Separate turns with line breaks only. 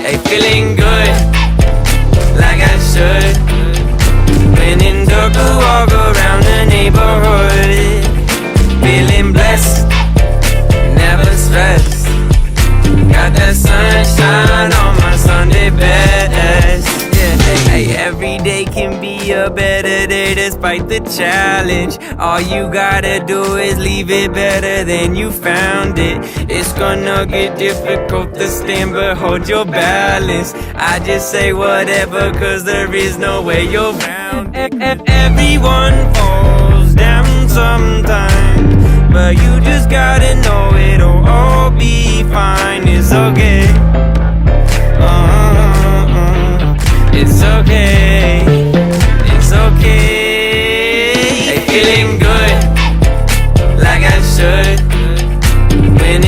Hey, feeling good, like I should. When in dark, walk around the neighborhood. Feeling blessed, never stressed. Got that sunshine on my Sunday best. Yeah, hey, every day can be a better day despite the challenge. All you gotta do is leave it better than you found it. It's gonna get difficult to stand, but hold your balance. I just say whatever, cause there is no way you're round it. Everyone falls down sometimes, but you just gotta know it'll all be